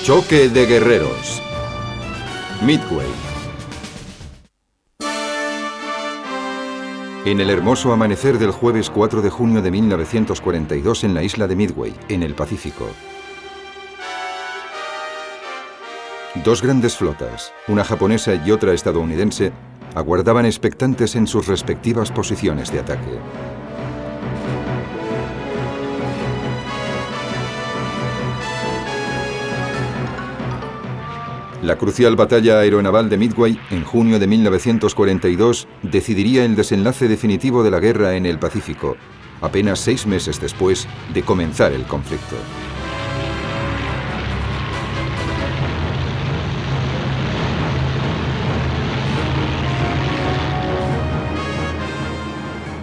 Choque de guerreros. Midway. En el hermoso amanecer del jueves 4 de junio de 1942 en la isla de Midway, en el Pacífico. Dos grandes flotas, una japonesa y otra estadounidense, aguardaban expectantes en sus respectivas posiciones de ataque. La crucial batalla aeronaval de Midway, en junio de 1942, decidiría el desenlace definitivo de la guerra en el Pacífico, apenas 6 meses después de comenzar el conflicto.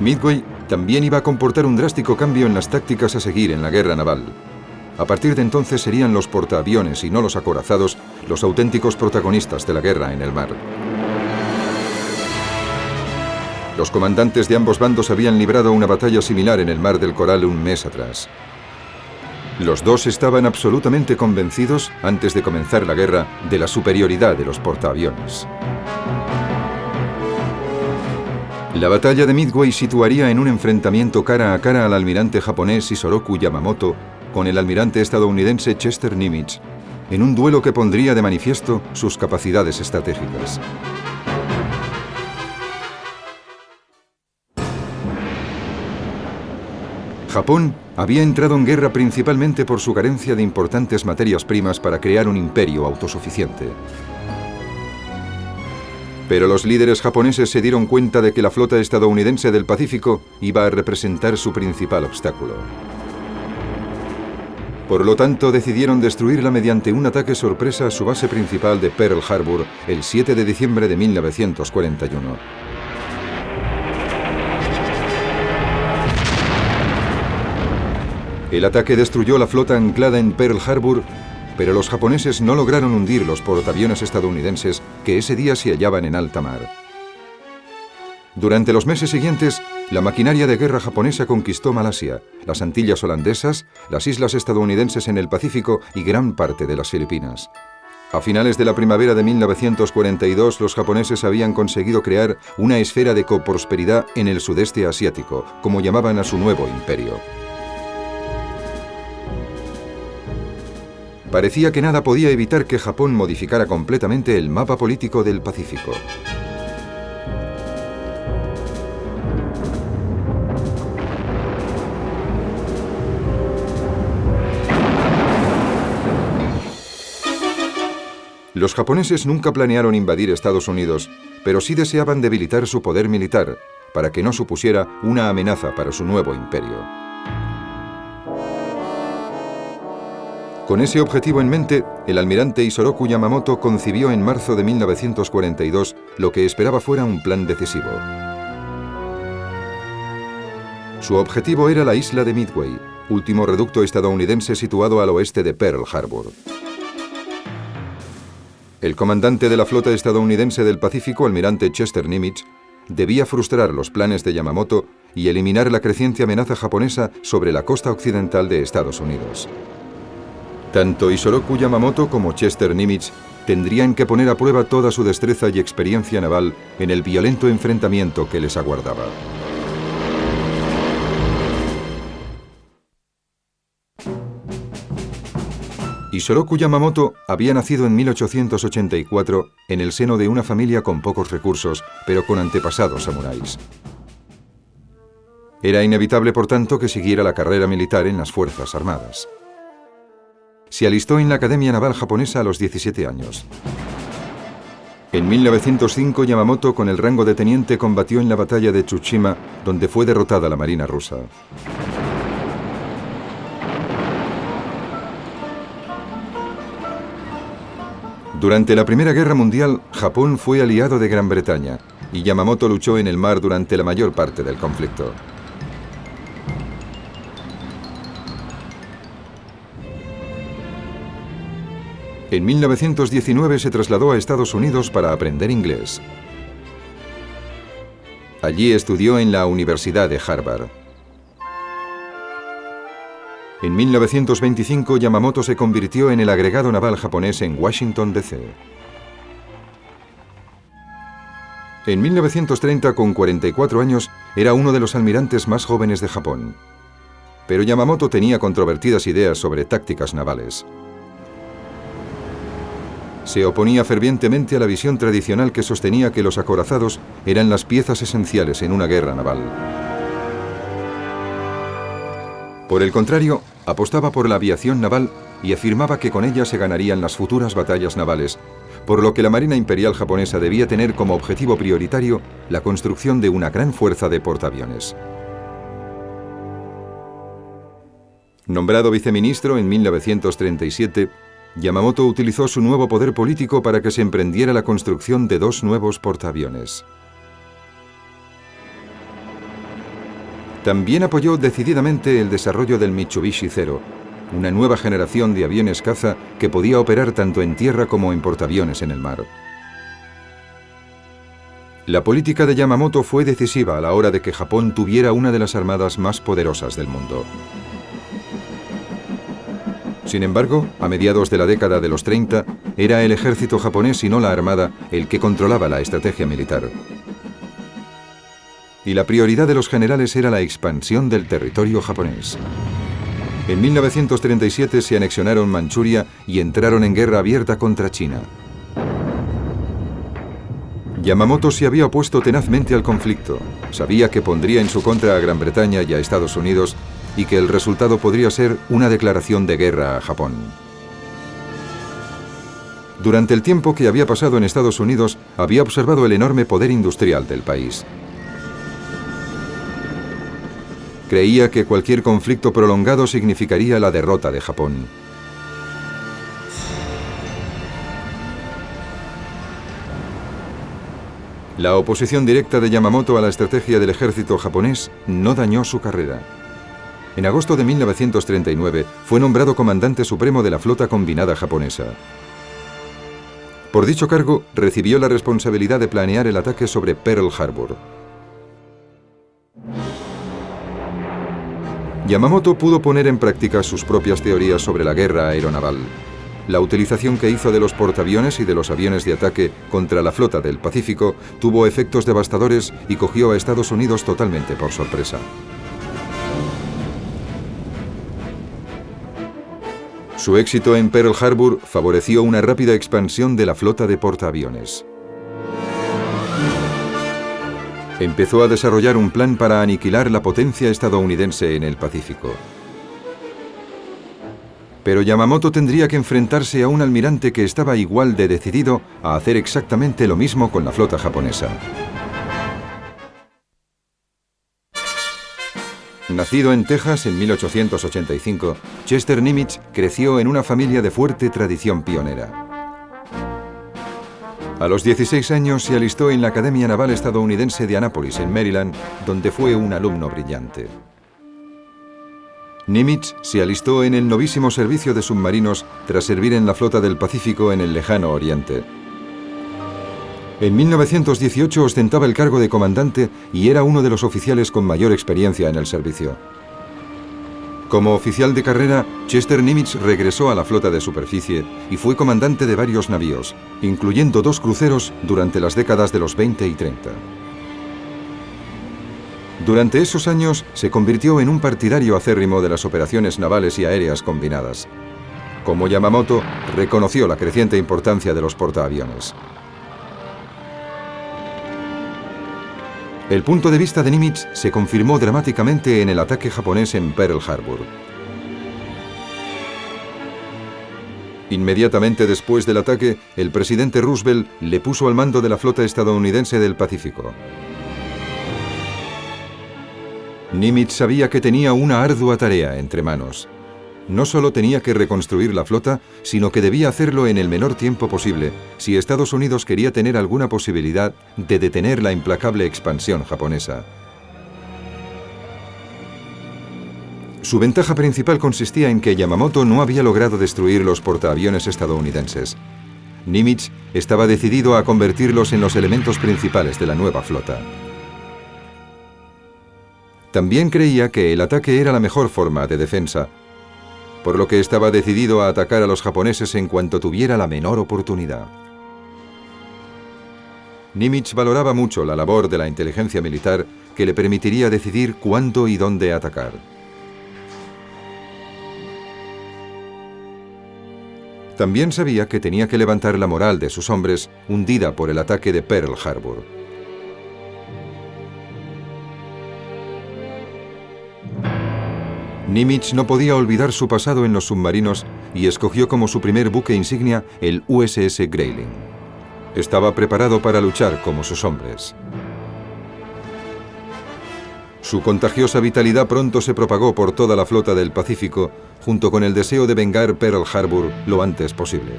Midway también iba a comportar un drástico cambio en las tácticas a seguir en la guerra naval. A partir de entonces serían los portaaviones y no los acorazados los auténticos protagonistas de la guerra en el mar. Los comandantes de ambos bandos habían librado una batalla similar en el Mar del Coral un mes atrás. Los dos estaban absolutamente convencidos, antes de comenzar la guerra, de la superioridad de los portaaviones. La batalla de Midway situaría en un enfrentamiento cara a cara al almirante japonés Isoroku Yamamoto con el almirante estadounidense Chester Nimitz, en un duelo que pondría de manifiesto sus capacidades estratégicas. Japón había entrado en guerra principalmente por su carencia de importantes materias primas para crear un imperio autosuficiente. Pero los líderes japoneses se dieron cuenta de que la flota estadounidense del Pacífico iba a representar su principal obstáculo. Por lo tanto, decidieron destruirla mediante un ataque sorpresa a su base principal de Pearl Harbor el 7 de diciembre de 1941. El ataque destruyó la flota anclada en Pearl Harbor, pero los japoneses no lograron hundir los portaaviones estadounidenses que ese día se hallaban en alta mar. Durante los meses siguientes, la maquinaria de guerra japonesa conquistó Malasia, las Antillas holandesas, las islas estadounidenses en el Pacífico y gran parte de las Filipinas. A finales de la primavera de 1942, los japoneses habían conseguido crear una esfera de coprosperidad en el sudeste asiático, como llamaban a su nuevo imperio. Parecía que nada podía evitar que Japón modificara completamente el mapa político del Pacífico. Los japoneses nunca planearon invadir Estados Unidos, pero sí deseaban debilitar su poder militar, para que no supusiera una amenaza para su nuevo imperio. Con ese objetivo en mente, el almirante Isoroku Yamamoto concibió en marzo de 1942 lo que esperaba fuera un plan decisivo. Su objetivo era la isla de Midway, último reducto estadounidense situado al oeste de Pearl Harbor. El comandante de la flota estadounidense del Pacífico, almirante Chester Nimitz, debía frustrar los planes de Yamamoto y eliminar la creciente amenaza japonesa sobre la costa occidental de Estados Unidos. Tanto Isoroku Yamamoto como Chester Nimitz tendrían que poner a prueba toda su destreza y experiencia naval en el violento enfrentamiento que les aguardaba. Isoroku Yamamoto había nacido en 1884 en el seno de una familia con pocos recursos, pero con antepasados samuráis. Era inevitable, por tanto, que siguiera la carrera militar en las Fuerzas Armadas. Se alistó en la Academia Naval Japonesa a los 17 años. En 1905, Yamamoto, con el rango de teniente, combatió en la batalla de Tsushima, donde fue derrotada la Marina rusa. Durante la Primera Guerra Mundial, Japón fue aliado de Gran Bretaña, y Yamamoto luchó en el mar durante la mayor parte del conflicto. En 1919 se trasladó a Estados Unidos para aprender inglés. Allí estudió en la Universidad de Harvard. En 1925, Yamamoto se convirtió en el agregado naval japonés en Washington, D.C. En 1930, con 44 años, era uno de los almirantes más jóvenes de Japón. Pero Yamamoto tenía controvertidas ideas sobre tácticas navales. Se oponía fervientemente a la visión tradicional que sostenía que los acorazados eran las piezas esenciales en una guerra naval. Por el contrario, apostaba por la aviación naval y afirmaba que con ella se ganarían las futuras batallas navales, por lo que la Marina Imperial japonesa debía tener como objetivo prioritario la construcción de una gran fuerza de portaaviones. Nombrado viceministro en 1937, Yamamoto utilizó su nuevo poder político para que se emprendiera la construcción de 2 nuevos portaaviones. También apoyó decididamente el desarrollo del Mitsubishi Zero, una nueva generación de aviones caza que podía operar tanto en tierra como en portaaviones en el mar. La política de Yamamoto fue decisiva a la hora de que Japón tuviera una de las armadas más poderosas del mundo. Sin embargo, a mediados de la década de los 30, era el ejército japonés y no la armada el que controlaba la estrategia militar. Y la prioridad de los generales era la expansión del territorio japonés. En 1937 se anexionaron Manchuria y entraron en guerra abierta contra China. Yamamoto se había opuesto tenazmente al conflicto. Sabía que pondría en su contra a Gran Bretaña y a Estados Unidos y que el resultado podría ser una declaración de guerra a Japón. Durante el tiempo que había pasado en Estados Unidos, había observado el enorme poder industrial del país. Creía que cualquier conflicto prolongado significaría la derrota de Japón. La oposición directa de Yamamoto a la estrategia del ejército japonés no dañó su carrera. En agosto de 1939 fue nombrado comandante supremo de la flota combinada japonesa. Por dicho cargo, recibió la responsabilidad de planear el ataque sobre Pearl Harbor. Yamamoto pudo poner en práctica sus propias teorías sobre la guerra aeronaval. La utilización que hizo de los portaaviones y de los aviones de ataque contra la flota del Pacífico tuvo efectos devastadores y cogió a Estados Unidos totalmente por sorpresa. Su éxito en Pearl Harbor favoreció una rápida expansión de la flota de portaaviones. Empezó a desarrollar un plan para aniquilar la potencia estadounidense en el Pacífico. Pero Yamamoto tendría que enfrentarse a un almirante que estaba igual de decidido a hacer exactamente lo mismo con la flota japonesa. Nacido en Texas en 1885, Chester Nimitz creció en una familia de fuerte tradición pionera. A los 16 años se alistó en la Academia Naval Estadounidense de Annapolis, en Maryland, donde fue un alumno brillante. Nimitz se alistó en el novísimo servicio de submarinos tras servir en la flota del Pacífico en el lejano Oriente. En 1918 ostentaba el cargo de comandante y era uno de los oficiales con mayor experiencia en el servicio. Como oficial de carrera, Chester Nimitz regresó a la flota de superficie y fue comandante de varios navíos, incluyendo 2 cruceros durante las décadas de los 20 y 30. Durante esos años se convirtió en un partidario acérrimo de las operaciones navales y aéreas combinadas. Como Yamamoto, reconoció la creciente importancia de los portaaviones. El punto de vista de Nimitz se confirmó dramáticamente en el ataque japonés en Pearl Harbor. Inmediatamente después del ataque, el presidente Roosevelt le puso al mando de la flota estadounidense del Pacífico. Nimitz sabía que tenía una ardua tarea entre manos. No solo tenía que reconstruir la flota, sino que debía hacerlo en el menor tiempo posible, si Estados Unidos quería tener alguna posibilidad de detener la implacable expansión japonesa. Su ventaja principal consistía en que Yamamoto no había logrado destruir los portaaviones estadounidenses. Nimitz estaba decidido a convertirlos en los elementos principales de la nueva flota. También creía que el ataque era la mejor forma de defensa, por lo que estaba decidido a atacar a los japoneses en cuanto tuviera la menor oportunidad. Nimitz valoraba mucho la labor de la inteligencia militar que le permitiría decidir cuándo y dónde atacar. También sabía que tenía que levantar la moral de sus hombres, hundida por el ataque de Pearl Harbor. Nimitz no podía olvidar su pasado en los submarinos y escogió como su primer buque insignia el USS Grayling. Estaba preparado para luchar como sus hombres. Su contagiosa vitalidad pronto se propagó por toda la flota del Pacífico, junto con el deseo de vengar Pearl Harbor lo antes posible.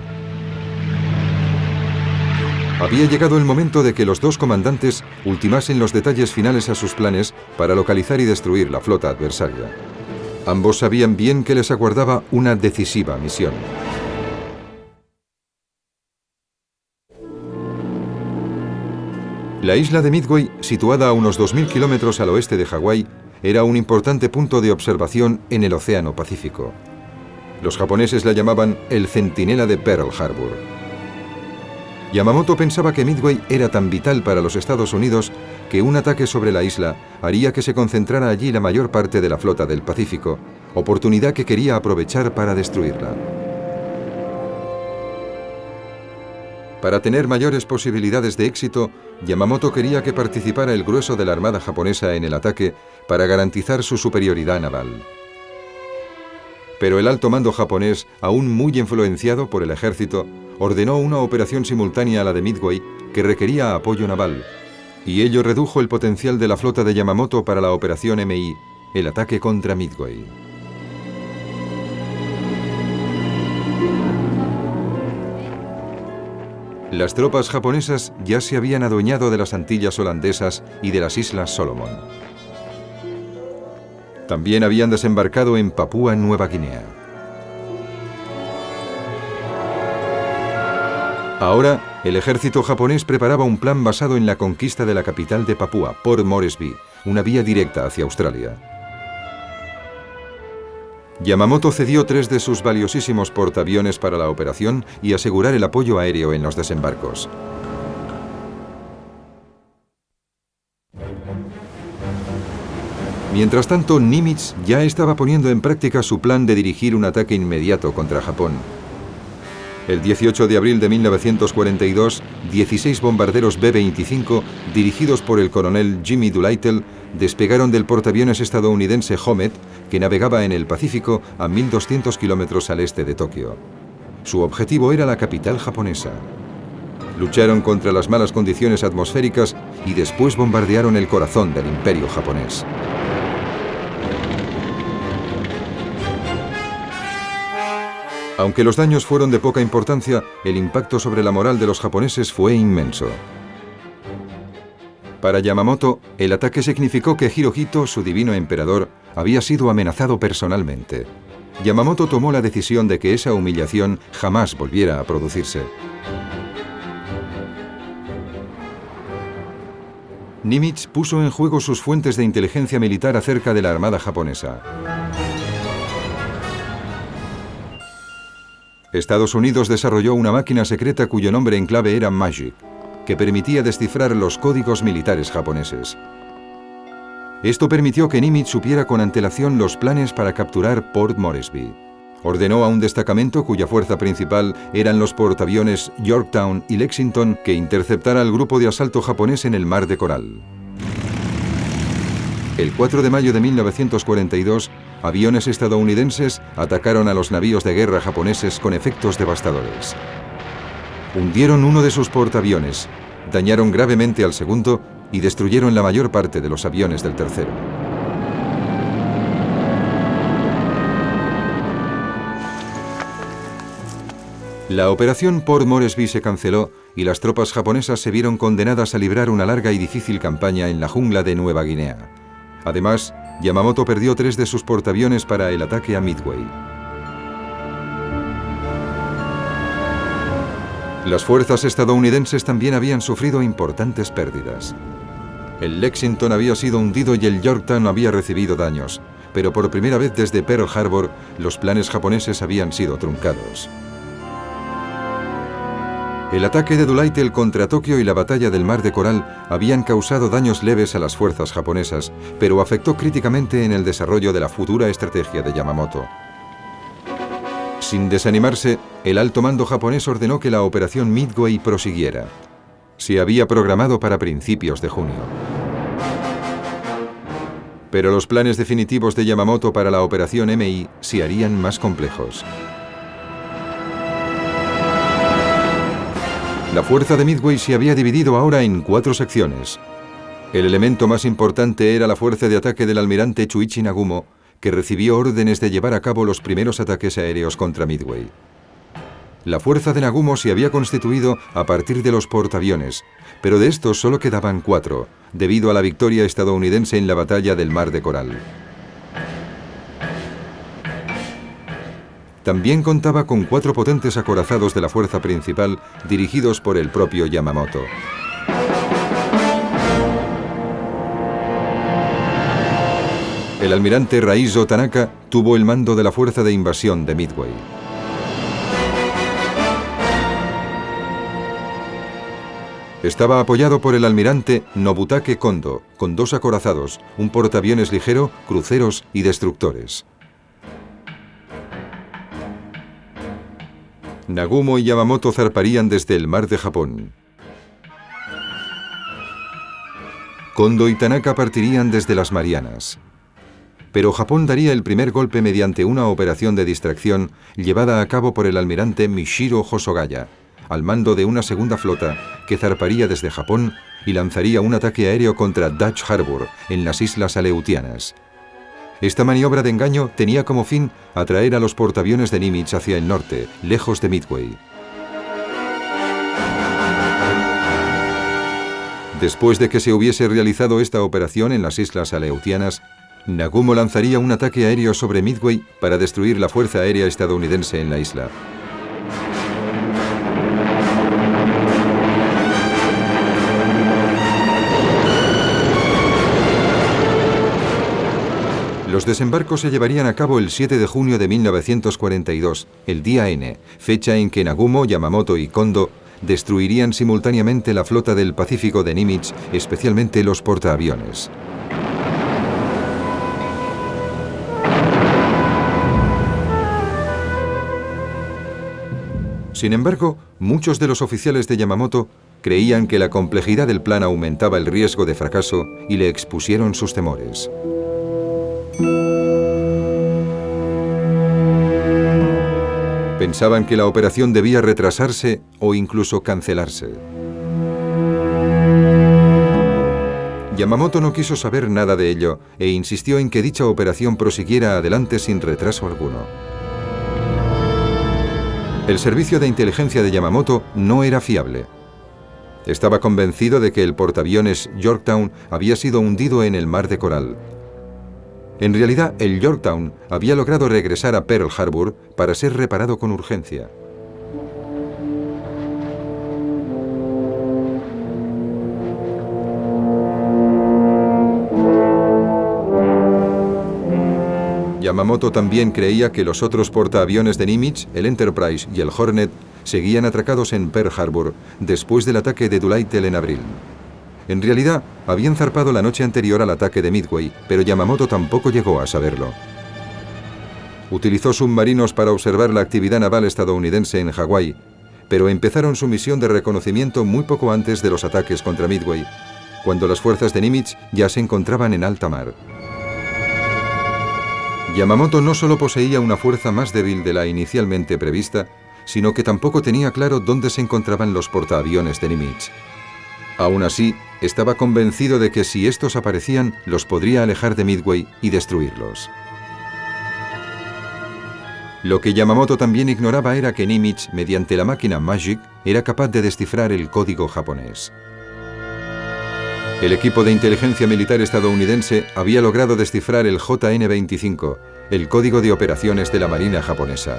Había llegado el momento de que los dos comandantes ultimasen los detalles finales a sus planes para localizar y destruir la flota adversaria. Ambos sabían bien que les aguardaba una decisiva misión. La isla de Midway, situada a unos 2.000 kilómetros al oeste de Hawái, era un importante punto de observación en el Océano Pacífico. Los japoneses la llamaban el Centinela de Pearl Harbor. Yamamoto pensaba que Midway era tan vital para los Estados Unidos que un ataque sobre la isla haría que se concentrara allí la mayor parte de la flota del Pacífico, oportunidad que quería aprovechar para destruirla. Para tener mayores posibilidades de éxito, Yamamoto quería que participara el grueso de la armada japonesa en el ataque para garantizar su superioridad naval. Pero el alto mando japonés, aún muy influenciado por el ejército, ordenó una operación simultánea a la de Midway que requería apoyo naval, y ello redujo el potencial de la flota de Yamamoto para la operación MI, el ataque contra Midway. Las tropas japonesas ya se habían adueñado de las Antillas holandesas y de las Islas Solomon. También habían desembarcado en Papúa Nueva Guinea. Ahora, el ejército japonés preparaba un plan basado en la conquista de la capital de Papúa, Port Moresby, una vía directa hacia Australia. Yamamoto cedió 3 de sus valiosísimos portaaviones para la operación y asegurar el apoyo aéreo en los desembarcos. Mientras tanto, Nimitz ya estaba poniendo en práctica su plan de dirigir un ataque inmediato contra Japón. El 18 de abril de 1942, 16 bombarderos B-25, dirigidos por el coronel Jimmy Doolittle, despegaron del portaaviones estadounidense Homet, que navegaba en el Pacífico a 1.200 kilómetros al este de Tokio. Su objetivo era la capital japonesa. Lucharon contra las malas condiciones atmosféricas y después bombardearon el corazón del imperio japonés. Aunque los daños fueron de poca importancia, el impacto sobre la moral de los japoneses fue inmenso. Para Yamamoto, el ataque significó que Hirohito, su divino emperador, había sido amenazado personalmente. Yamamoto tomó la decisión de que esa humillación jamás volviera a producirse. Nimitz puso en juego sus fuentes de inteligencia militar acerca de la armada japonesa. Estados Unidos desarrolló una máquina secreta cuyo nombre en clave era Magic, que permitía descifrar los códigos militares japoneses. Esto permitió que Nimitz supiera con antelación los planes para capturar Port Moresby. Ordenó a un destacamento cuya fuerza principal eran los portaaviones Yorktown y Lexington que interceptara al grupo de asalto japonés en el Mar de Coral. El 4 de mayo de 1942, aviones estadounidenses atacaron a los navíos de guerra japoneses con efectos devastadores. Hundieron uno de sus portaaviones, dañaron gravemente al segundo y destruyeron la mayor parte de los aviones del tercero. La operación Port Moresby se canceló y las tropas japonesas se vieron condenadas a librar una larga y difícil campaña en la jungla de Nueva Guinea. Además, Yamamoto perdió 3 de sus portaaviones para el ataque a Midway. Las fuerzas estadounidenses también habían sufrido importantes pérdidas. El Lexington había sido hundido y el Yorktown había recibido daños, pero por primera vez desde Pearl Harbor, los planes japoneses habían sido truncados. El ataque de Doolittle contra Tokio y la batalla del Mar de Coral habían causado daños leves a las fuerzas japonesas, pero afectó críticamente en el desarrollo de la futura estrategia de Yamamoto. Sin desanimarse, el alto mando japonés ordenó que la operación Midway prosiguiera. Se había programado para principios de junio. Pero los planes definitivos de Yamamoto para la operación MI se harían más complejos. La fuerza de Midway se había dividido ahora en 4 secciones. El elemento más importante era la fuerza de ataque del almirante Chuichi Nagumo, que recibió órdenes de llevar a cabo los primeros ataques aéreos contra Midway. La fuerza de Nagumo se había constituido a partir de los portaaviones, pero de estos solo quedaban 4, debido a la victoria estadounidense en la batalla del Mar de Coral. También contaba con 4 potentes acorazados de la fuerza principal, dirigidos por el propio Yamamoto. El almirante Raizo Tanaka tuvo el mando de la fuerza de invasión de Midway. Estaba apoyado por el almirante Nobutake Kondo, con 2 acorazados, un portaaviones ligero, cruceros y destructores. Nagumo y Yamamoto zarparían desde el Mar de Japón. Kondo y Tanaka partirían desde las Marianas. Pero Japón daría el primer golpe mediante una operación de distracción llevada a cabo por el almirante Mishiro Hosogaya, al mando de una segunda flota que zarparía desde Japón y lanzaría un ataque aéreo contra Dutch Harbor, en las Islas Aleutianas. Esta maniobra de engaño tenía como fin atraer a los portaaviones de Nimitz hacia el norte, lejos de Midway. Después de que se hubiese realizado esta operación en las Islas Aleutianas, Nagumo lanzaría un ataque aéreo sobre Midway para destruir la fuerza aérea estadounidense en la isla. Los desembarcos se llevarían a cabo el 7 de junio de 1942, el día N, fecha en que Nagumo, Yamamoto y Kondo destruirían simultáneamente la flota del Pacífico de Nimitz, especialmente los portaaviones. Sin embargo, muchos de los oficiales de Yamamoto creían que la complejidad del plan aumentaba el riesgo de fracaso y le expusieron sus temores. Pensaban que la operación debía retrasarse o incluso cancelarse. Yamamoto no quiso saber nada de ello e insistió en que dicha operación prosiguiera adelante sin retraso alguno. El servicio de inteligencia de Yamamoto no era fiable. Estaba convencido de que el portaaviones Yorktown había sido hundido en el Mar de Coral. En realidad, el Yorktown había logrado regresar a Pearl Harbor para ser reparado con urgencia. Yamamoto también creía que los otros portaaviones de Nimitz, el Enterprise y el Hornet, seguían atracados en Pearl Harbor después del ataque de Doolittle en abril. En realidad, habían zarpado la noche anterior al ataque de Midway, pero Yamamoto tampoco llegó a saberlo. Utilizó submarinos para observar la actividad naval estadounidense en Hawái, pero empezaron su misión de reconocimiento muy poco antes de los ataques contra Midway, cuando las fuerzas de Nimitz ya se encontraban en alta mar. Yamamoto no solo poseía una fuerza más débil de la inicialmente prevista, sino que tampoco tenía claro dónde se encontraban los portaaviones de Nimitz. Aún así, estaba convencido de que si estos aparecían, los podría alejar de Midway y destruirlos. Lo que Yamamoto también ignoraba era que Nimitz, mediante la máquina Magic, era capaz de descifrar el código japonés. El equipo de inteligencia militar estadounidense había logrado descifrar el JN-25, el código de operaciones de la Marina japonesa.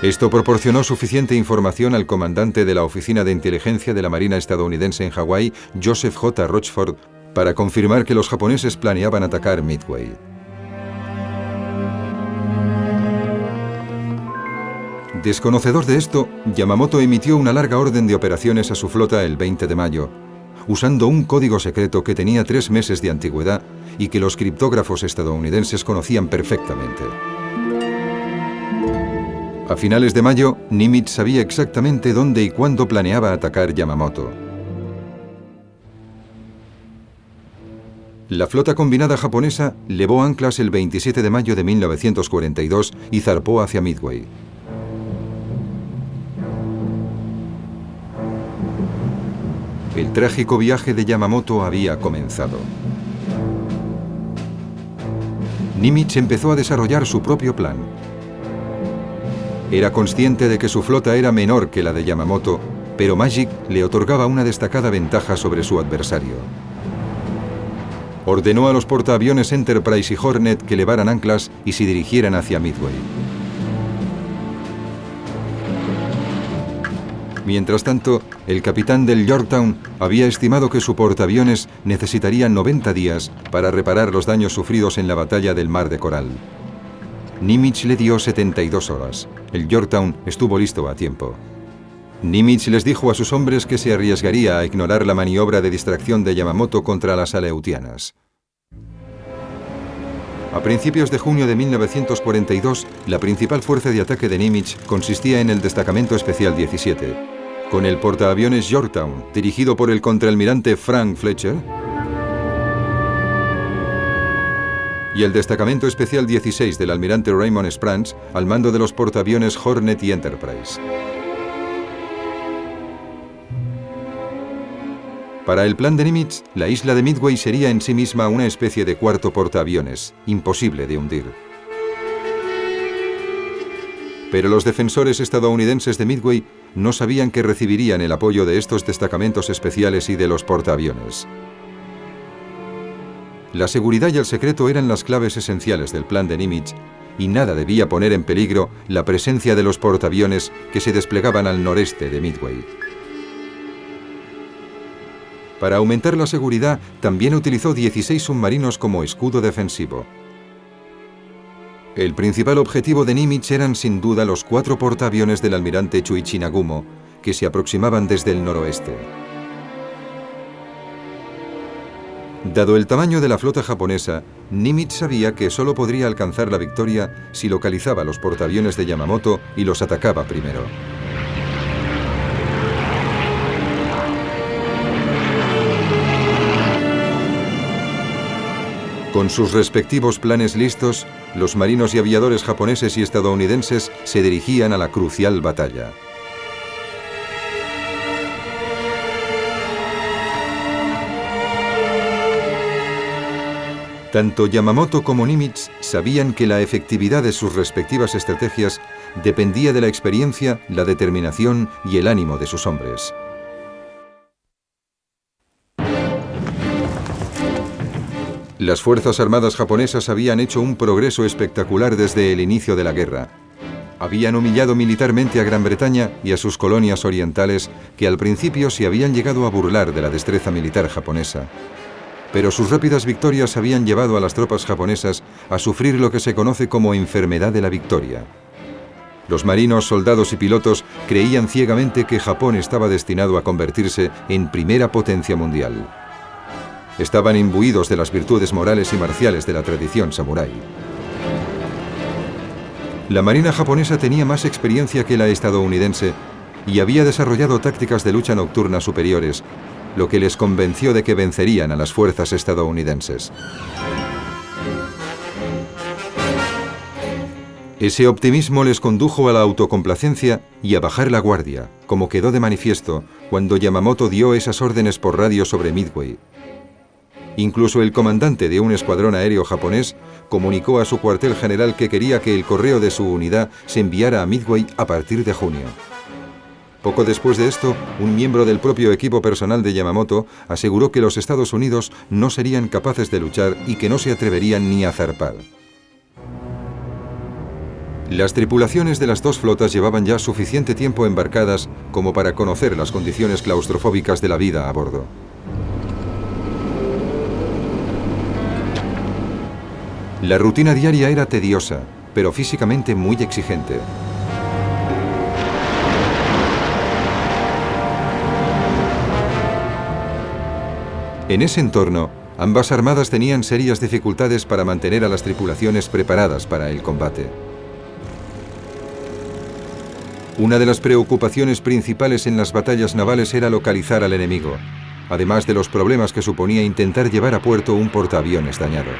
Esto proporcionó suficiente información al comandante de la Oficina de Inteligencia de la Marina estadounidense en Hawái, Joseph J. Rochford, para confirmar que los japoneses planeaban atacar Midway. Desconocedor de esto, Yamamoto emitió una larga orden de operaciones a su flota el 20 de mayo, usando un código secreto que tenía 3 meses de antigüedad y que los criptógrafos estadounidenses conocían perfectamente. A finales de mayo, Nimitz sabía exactamente dónde y cuándo planeaba atacar Yamamoto. La flota combinada japonesa levó anclas el 27 de mayo de 1942 y zarpó hacia Midway. El trágico viaje de Yamamoto había comenzado. Nimitz empezó a desarrollar su propio plan. Era consciente de que su flota era menor que la de Yamamoto, pero Magic le otorgaba una destacada ventaja sobre su adversario. Ordenó a los portaaviones Enterprise y Hornet que levaran anclas y se dirigieran hacia Midway. Mientras tanto, el capitán del Yorktown había estimado que su portaaviones necesitaría 90 días para reparar los daños sufridos en la batalla del Mar de Coral. Nimitz le dio 72 horas. El Yorktown estuvo listo a tiempo. Nimitz les dijo a sus hombres que se arriesgaría a ignorar la maniobra de distracción de Yamamoto contra las Aleutianas. A principios de junio de 1942, la principal fuerza de ataque de Nimitz consistía en el Destacamento Especial 17, con el portaaviones Yorktown, dirigido por el contraalmirante Frank Fletcher, y el Destacamento Especial 16 del almirante Raymond Sprance, al mando de los portaaviones Hornet y Enterprise. Para el plan de Nimitz, la isla de Midway sería en sí misma una especie de cuarto portaaviones, imposible de hundir. Pero los defensores estadounidenses de Midway no sabían que recibirían el apoyo de estos destacamentos especiales y de los portaaviones. La seguridad y el secreto eran las claves esenciales del plan de Nimitz, y nada debía poner en peligro la presencia de los portaaviones que se desplegaban al noreste de Midway. Para aumentar la seguridad, también utilizó 16 submarinos como escudo defensivo. El principal objetivo de Nimitz eran sin duda los 4 portaaviones del almirante Chuichi Nagumo, que se aproximaban desde el noroeste. Dado el tamaño de la flota japonesa, Nimitz sabía que solo podría alcanzar la victoria si localizaba los portaaviones de Yamamoto y los atacaba primero. Con sus respectivos planes listos, los marinos y aviadores japoneses y estadounidenses se dirigían a la crucial batalla. Tanto Yamamoto como Nimitz sabían que la efectividad de sus respectivas estrategias dependía de la experiencia, la determinación y el ánimo de sus hombres. Las Fuerzas Armadas japonesas habían hecho un progreso espectacular desde el inicio de la guerra. Habían humillado militarmente a Gran Bretaña y a sus colonias orientales, que al principio se habían llegado a burlar de la destreza militar japonesa. Pero sus rápidas victorias habían llevado a las tropas japonesas a sufrir lo que se conoce como enfermedad de la victoria. Los marinos, soldados y pilotos creían ciegamente que Japón estaba destinado a convertirse en primera potencia mundial. Estaban imbuidos de las virtudes morales y marciales de la tradición samurái. La marina japonesa tenía más experiencia que la estadounidense y había desarrollado tácticas de lucha nocturna superiores, lo que les convenció de que vencerían a las fuerzas estadounidenses. Ese optimismo les condujo a la autocomplacencia y a bajar la guardia, como quedó de manifiesto cuando Yamamoto dio esas órdenes por radio sobre Midway. Incluso el comandante de un escuadrón aéreo japonés comunicó a su cuartel general que quería que el correo de su unidad se enviara a Midway a partir de junio. Poco después de esto, un miembro del propio equipo personal de Yamamoto aseguró que los Estados Unidos no serían capaces de luchar y que no se atreverían ni a zarpar. Las tripulaciones de las dos flotas llevaban ya suficiente tiempo embarcadas como para conocer las condiciones claustrofóbicas de la vida a bordo. La rutina diaria era tediosa, pero físicamente muy exigente. En ese entorno, ambas armadas tenían serias dificultades para mantener a las tripulaciones preparadas para el combate. Una de las preocupaciones principales en las batallas navales era localizar al enemigo, además de los problemas que suponía intentar llevar a puerto un portaaviones dañado.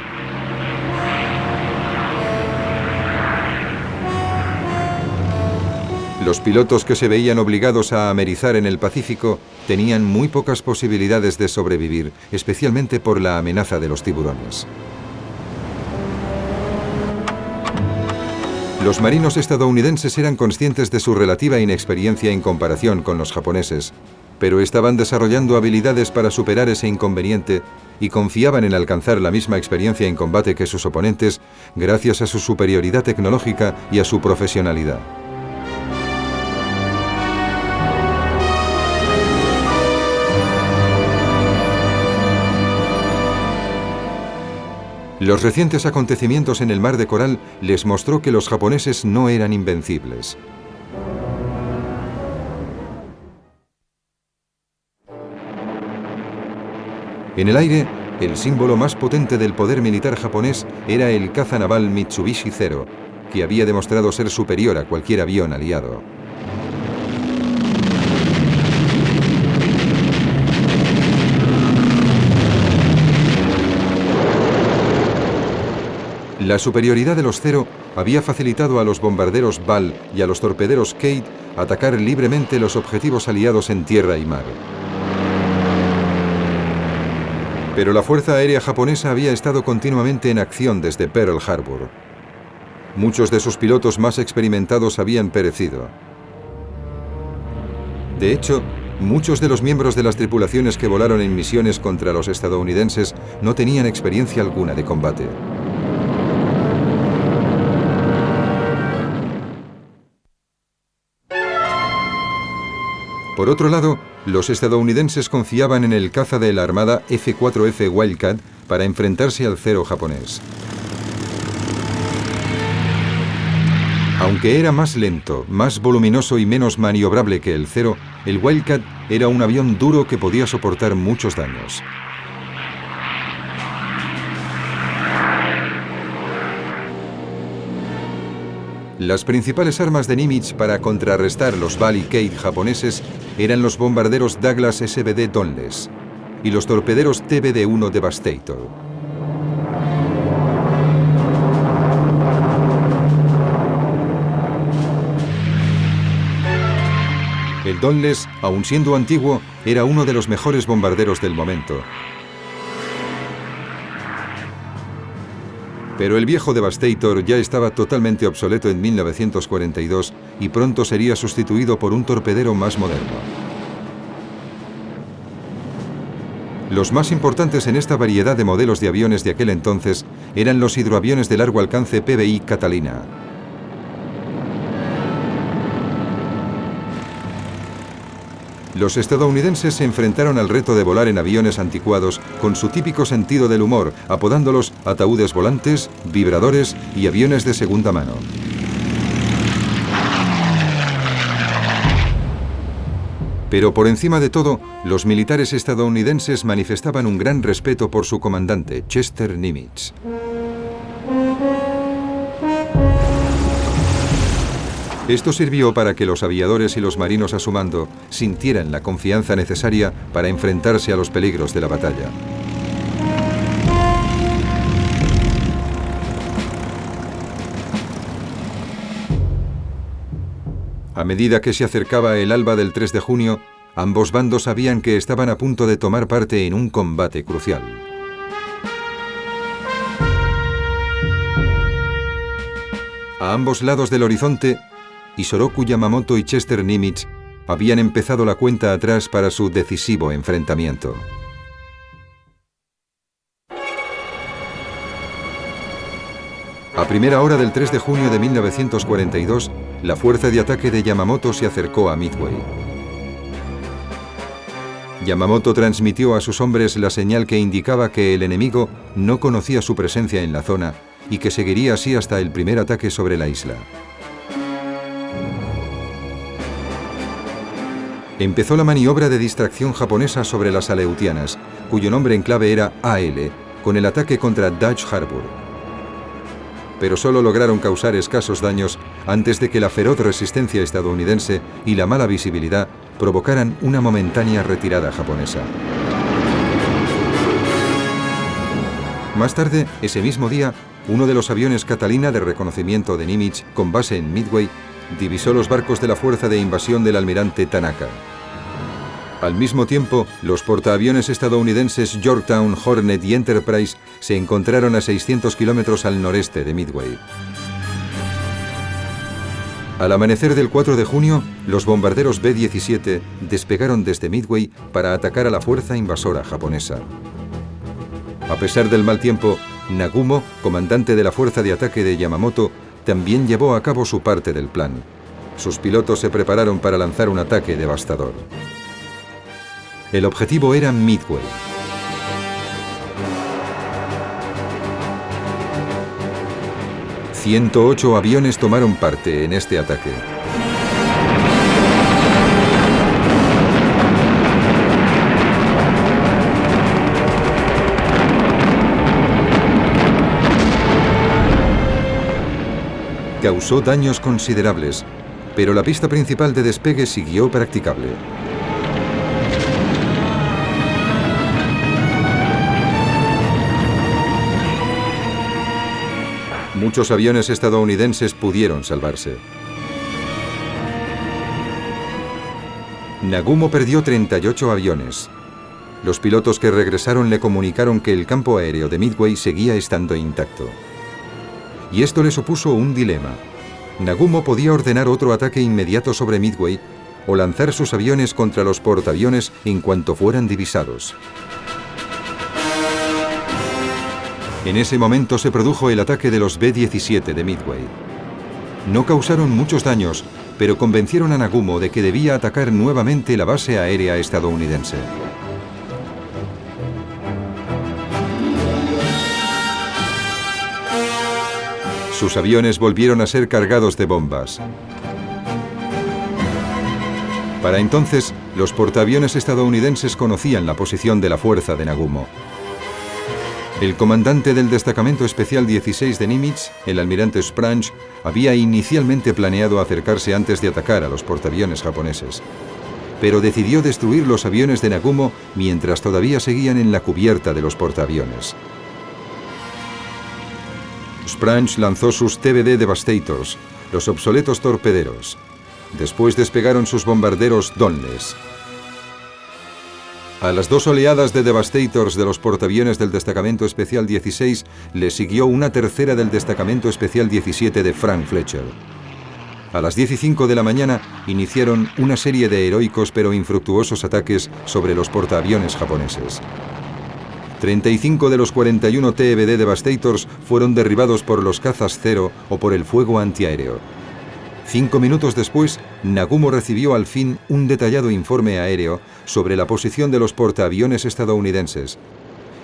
Los pilotos que se veían obligados a amerizar en el Pacífico tenían muy pocas posibilidades de sobrevivir, especialmente por la amenaza de los tiburones. Los marinos estadounidenses eran conscientes de su relativa inexperiencia en comparación con los japoneses, pero estaban desarrollando habilidades para superar ese inconveniente y confiaban en alcanzar la misma experiencia en combate que sus oponentes gracias a su superioridad tecnológica y a su profesionalidad. Los recientes acontecimientos en el Mar de Coral les mostró que los japoneses no eran invencibles. En el aire, el símbolo más potente del poder militar japonés era el caza naval Mitsubishi Zero, que había demostrado ser superior a cualquier avión aliado. La superioridad de los Zero había facilitado a los bombarderos Ball y a los torpederos Kate atacar libremente los objetivos aliados en tierra y mar. Pero la Fuerza Aérea japonesa había estado continuamente en acción desde Pearl Harbor. Muchos de sus pilotos más experimentados habían perecido. De hecho, muchos de los miembros de las tripulaciones que volaron en misiones contra los estadounidenses no tenían experiencia alguna de combate. Por otro lado, los estadounidenses confiaban en el caza de la Armada F-4F Wildcat para enfrentarse al Zero japonés. Aunque era más lento, más voluminoso y menos maniobrable que el Zero, el Wildcat era un avión duro que podía soportar muchos daños. Las principales armas de Nimitz para contrarrestar los Ball y Kate japoneses eran los bombarderos Douglas SBD Dauntless y los torpederos TBD-1 Devastator. El Dauntless, aun siendo antiguo, era uno de los mejores bombarderos del momento. Pero el viejo Devastator ya estaba totalmente obsoleto en 1942 y pronto sería sustituido por un torpedero más moderno. Los más importantes en esta variedad de modelos de aviones de aquel entonces eran los hidroaviones de largo alcance PBI Catalina. Los estadounidenses se enfrentaron al reto de volar en aviones anticuados con su típico sentido del humor, apodándolos ataúdes volantes, vibradores y aviones de segunda mano. Pero por encima de todo, los militares estadounidenses manifestaban un gran respeto por su comandante, Chester Nimitz. Esto sirvió para que los aviadores y los marinos a su mando sintieran la confianza necesaria para enfrentarse a los peligros de la batalla. A medida que se acercaba el alba del 3 de junio, ambos bandos sabían que estaban a punto de tomar parte en un combate crucial. A ambos lados del horizonte, Isoroku Yamamoto y Chester Nimitz habían empezado la cuenta atrás para su decisivo enfrentamiento. A primera hora del 3 de junio de 1942, la fuerza de ataque de Yamamoto se acercó a Midway. Yamamoto transmitió a sus hombres la señal que indicaba que el enemigo no conocía su presencia en la zona y que seguiría así hasta el primer ataque sobre la isla. Empezó la maniobra de distracción japonesa sobre las aleutianas, cuyo nombre en clave era AL, con el ataque contra Dutch Harbor. Pero solo lograron causar escasos daños antes de que la feroz resistencia estadounidense y la mala visibilidad provocaran una momentánea retirada japonesa. Más tarde, ese mismo día, uno de los aviones Catalina de reconocimiento de Nimitz, con base en Midway, divisó los barcos de la fuerza de invasión del almirante Tanaka. Al mismo tiempo, los portaaviones estadounidenses Yorktown, Hornet y Enterprise se encontraron a 600 kilómetros al noreste de Midway. Al amanecer del 4 de junio, los bombarderos B-17 despegaron desde Midway para atacar a la fuerza invasora japonesa. A pesar del mal tiempo, Nagumo, comandante de la fuerza de ataque de Yamamoto, también llevó a cabo su parte del plan. Sus pilotos se prepararon para lanzar un ataque devastador. El objetivo era Midway. ...108 aviones tomaron parte en este ataque. Causó daños considerables, pero la pista principal de despegue siguió practicable. Muchos aviones estadounidenses pudieron salvarse. Nagumo perdió 38 aviones. Los pilotos que regresaron le comunicaron que el campo aéreo de Midway seguía estando intacto. Y esto le supuso un dilema. Nagumo podía ordenar otro ataque inmediato sobre Midway o lanzar sus aviones contra los portaaviones en cuanto fueran divisados. En ese momento se produjo el ataque de los B-17 de Midway. No causaron muchos daños, pero convencieron a Nagumo de que debía atacar nuevamente la base aérea estadounidense. Sus aviones volvieron a ser cargados de bombas. Para entonces, los portaaviones estadounidenses conocían la posición de la fuerza de Nagumo. El comandante del destacamento especial 16 de Nimitz, el almirante Sprange, había inicialmente planeado acercarse antes de atacar a los portaaviones japoneses, pero decidió destruir los aviones de Nagumo mientras todavía seguían en la cubierta de los portaaviones. Sprange lanzó sus TBD Devastators, los obsoletos torpederos. Después despegaron sus bombarderos Dauntless. A las dos oleadas de Devastators de los portaaviones del destacamento especial 16 le siguió una tercera del destacamento especial 17 de Frank Fletcher. A las 10:05 de la mañana iniciaron una serie de heroicos pero infructuosos ataques sobre los portaaviones japoneses. 35 de los 41 TBD Devastators fueron derribados por los cazas Zero o por el fuego antiaéreo. 5 minutos después, Nagumo recibió al fin un detallado informe aéreo sobre la posición de los portaaviones estadounidenses.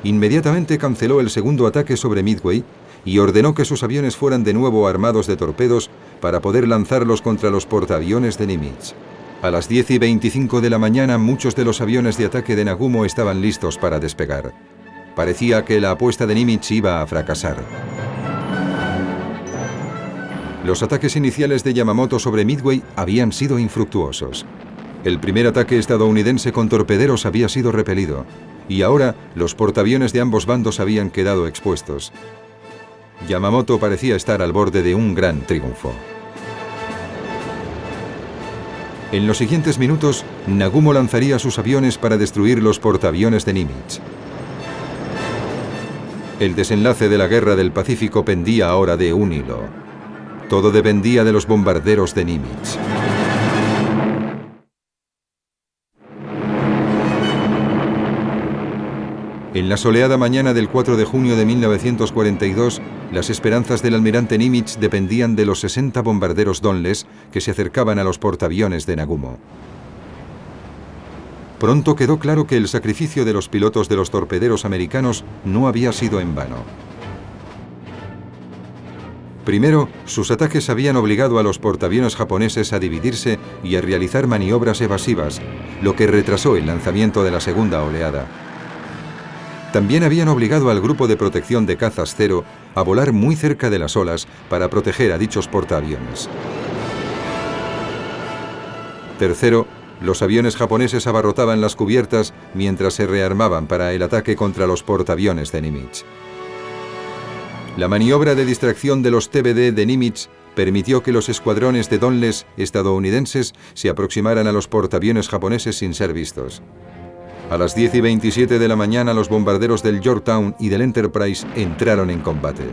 Inmediatamente canceló el segundo ataque sobre Midway y ordenó que sus aviones fueran de nuevo armados de torpedos para poder lanzarlos contra los portaaviones de Nimitz. A las 10:25 de la mañana, muchos de los aviones de ataque de Nagumo estaban listos para despegar. Parecía que la apuesta de Nimitz iba a fracasar. Los ataques iniciales de Yamamoto sobre Midway habían sido infructuosos. El primer ataque estadounidense con torpederos había sido repelido, y ahora los portaaviones de ambos bandos habían quedado expuestos. Yamamoto parecía estar al borde de un gran triunfo. En los siguientes minutos, Nagumo lanzaría sus aviones para destruir los portaaviones de Nimitz. El desenlace de la Guerra del Pacífico pendía ahora de un hilo. Todo dependía de los bombarderos de Nimitz. En la soleada mañana del 4 de junio de 1942, las esperanzas del almirante Nimitz dependían de los 60 bombarderos Dauntless que se acercaban a los portaaviones de Nagumo. Pronto quedó claro que el sacrificio de los pilotos de los torpederos americanos no había sido en vano. Primero, sus ataques habían obligado a los portaaviones japoneses a dividirse y a realizar maniobras evasivas, lo que retrasó el lanzamiento de la segunda oleada. También habían obligado al grupo de protección de cazas Zero a volar muy cerca de las olas para proteger a dichos portaaviones. Tercero, los aviones japoneses abarrotaban las cubiertas mientras se rearmaban para el ataque contra los portaaviones de Nimitz. La maniobra de distracción de los TBD de Nimitz permitió que los escuadrones de Dauntless estadounidenses se aproximaran a los portaaviones japoneses sin ser vistos. A las 10:27 de la mañana, los bombarderos del Yorktown y del Enterprise entraron en combate.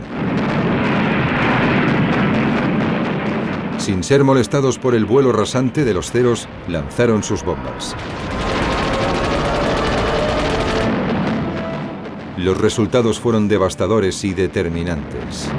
Sin ser molestados por el vuelo rasante de los Zeros, lanzaron sus bombas. Los resultados fueron devastadores y determinantes.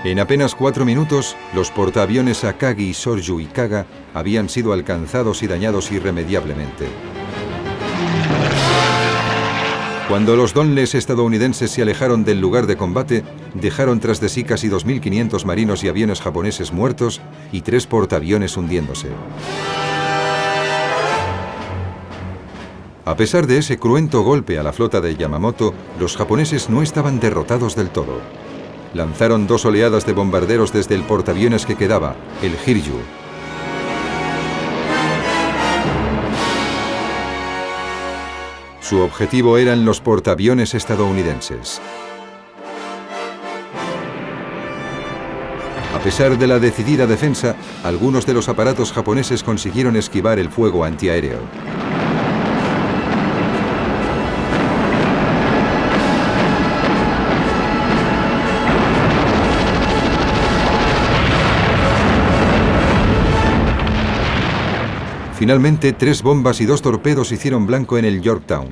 En apenas 4 minutos, los portaaviones Akagi, Soryu y Kaga habían sido alcanzados y dañados irremediablemente. Cuando los Dauntless estadounidenses se alejaron del lugar de combate, dejaron tras de sí casi 2.500 marinos y aviones japoneses muertos y 3 portaaviones hundiéndose. A pesar de ese cruento golpe a la flota de Yamamoto, los japoneses no estaban derrotados del todo. Lanzaron 2 oleadas de bombarderos desde el portaaviones que quedaba, el Hiryu. Su objetivo eran los portaaviones estadounidenses. A pesar de la decidida defensa, algunos de los aparatos japoneses consiguieron esquivar el fuego antiaéreo. Finalmente, 3 bombas y 2 torpedos hicieron blanco en el Yorktown.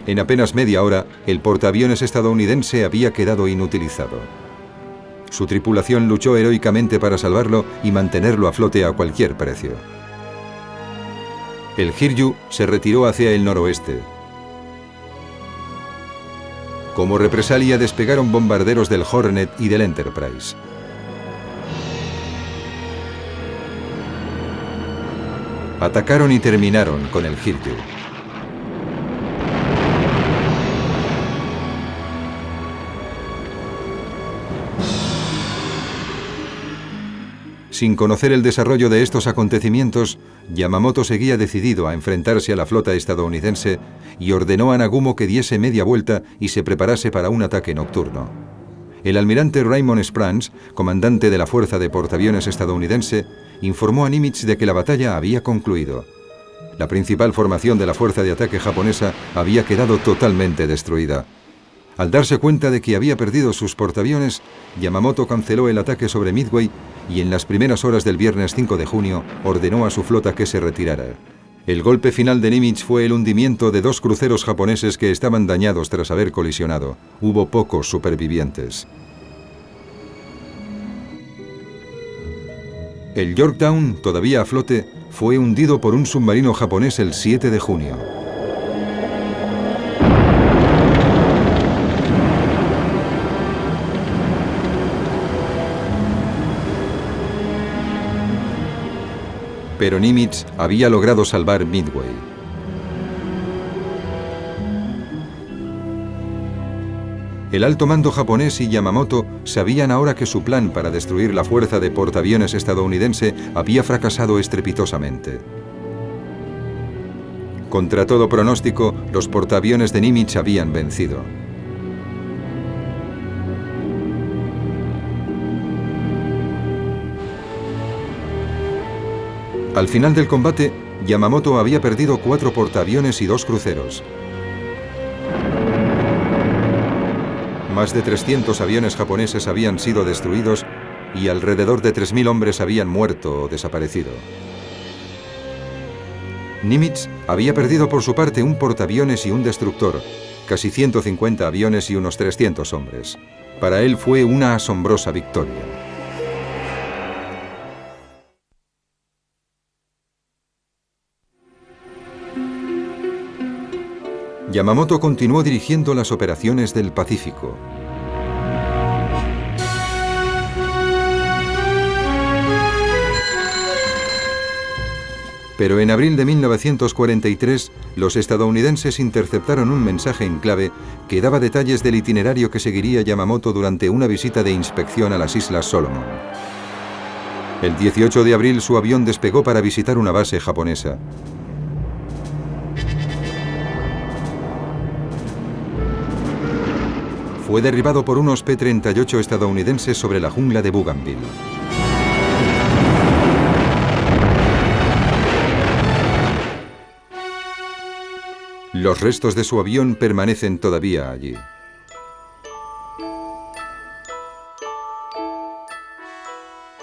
En apenas media hora, el portaaviones estadounidense había quedado inutilizado. Su tripulación luchó heroicamente para salvarlo y mantenerlo a flote a cualquier precio. El Hiryu se retiró hacia el noroeste. Como represalia, despegaron bombarderos del Hornet y del Enterprise. Atacaron y terminaron con el Hiryu. Sin conocer el desarrollo de estos acontecimientos, Yamamoto seguía decidido a enfrentarse a la flota estadounidense y ordenó a Nagumo que diese media vuelta y se preparase para un ataque nocturno. El almirante Raymond Spranz, comandante de la fuerza de portaaviones estadounidense, informó a Nimitz de que la batalla había concluido. La principal formación de la fuerza de ataque japonesa había quedado totalmente destruida. Al darse cuenta de que había perdido sus portaaviones, Yamamoto canceló el ataque sobre Midway y en las primeras horas del viernes 5 de junio ordenó a su flota que se retirara. El golpe final de Nimitz fue el hundimiento de 2 cruceros japoneses que estaban dañados tras haber colisionado. Hubo pocos supervivientes. El Yorktown, todavía a flote, fue hundido por un submarino japonés el 7 de junio. Pero Nimitz había logrado salvar Midway. El alto mando japonés y Yamamoto sabían ahora que su plan para destruir la fuerza de portaaviones estadounidense había fracasado estrepitosamente. Contra todo pronóstico, los portaaviones de Nimitz habían vencido. Al final del combate, Yamamoto había perdido 4 portaaviones y 2 cruceros. Más de 300 aviones japoneses habían sido destruidos y alrededor de 3.000 hombres habían muerto o desaparecido. Nimitz había perdido por su parte un portaaviones y un destructor, casi 150 aviones y unos 300 hombres. Para él fue una asombrosa victoria. Yamamoto continuó dirigiendo las operaciones del Pacífico. Pero en abril de 1943, los estadounidenses interceptaron un mensaje en clave que daba detalles del itinerario que seguiría Yamamoto durante una visita de inspección a las Islas Solomon. El 18 de abril su avión despegó para visitar una base japonesa. Fue derribado por unos P-38 estadounidenses sobre la jungla de Bougainville. Los restos de su avión permanecen todavía allí.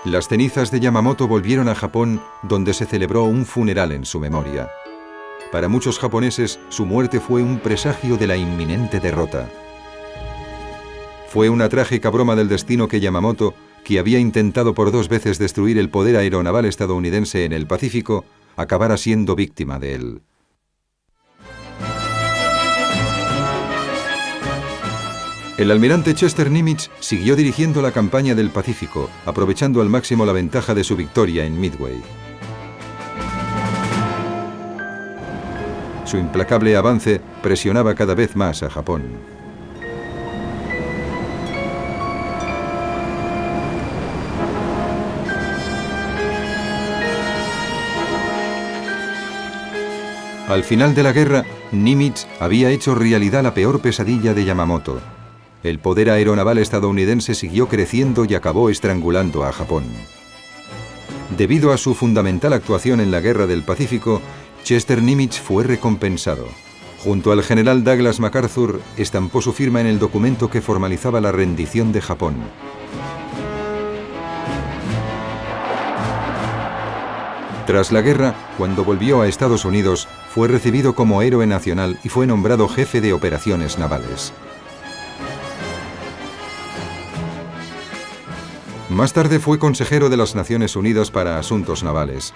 Las cenizas de Yamamoto volvieron a Japón, donde se celebró un funeral en su memoria. Para muchos japoneses, su muerte fue un presagio de la inminente derrota. Fue una trágica broma del destino que Yamamoto, que había intentado por 2 veces destruir el poder aeronaval estadounidense en el Pacífico, acabara siendo víctima de él. El almirante Chester Nimitz siguió dirigiendo la campaña del Pacífico, aprovechando al máximo la ventaja de su victoria en Midway. Su implacable avance presionaba cada vez más a Japón. Al final de la guerra, Nimitz había hecho realidad la peor pesadilla de Yamamoto. El poder aeronaval estadounidense siguió creciendo y acabó estrangulando a Japón. Debido a su fundamental actuación en la Guerra del Pacífico, Chester Nimitz fue recompensado. Junto al general Douglas MacArthur, estampó su firma en el documento que formalizaba la rendición de Japón. Tras la guerra, cuando volvió a Estados Unidos, fue recibido como héroe nacional y fue nombrado jefe de operaciones navales. Más tarde fue consejero de las Naciones Unidas para Asuntos Navales.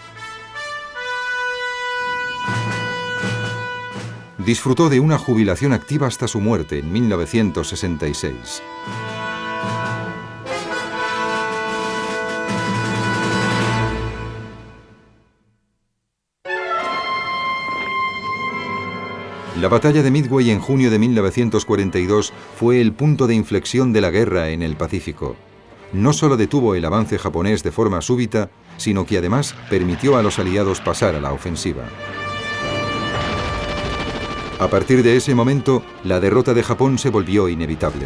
Disfrutó de una jubilación activa hasta su muerte en 1966. La batalla de Midway en junio de 1942 fue el punto de inflexión de la guerra en el Pacífico. No solo detuvo el avance japonés de forma súbita, sino que además permitió a los aliados pasar a la ofensiva. A partir de ese momento, la derrota de Japón se volvió inevitable.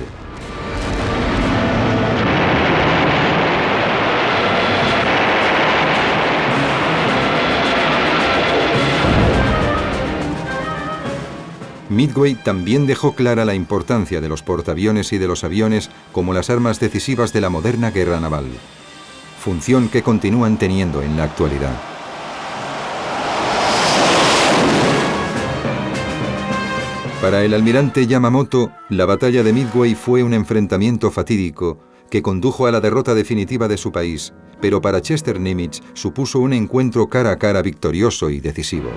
Midway también dejó clara la importancia de los portaaviones y de los aviones como las armas decisivas de la moderna guerra naval, función que continúan teniendo en la actualidad. Para el almirante Yamamoto, la batalla de Midway fue un enfrentamiento fatídico que condujo a la derrota definitiva de su país, pero para Chester Nimitz supuso un encuentro cara a cara victorioso y decisivo.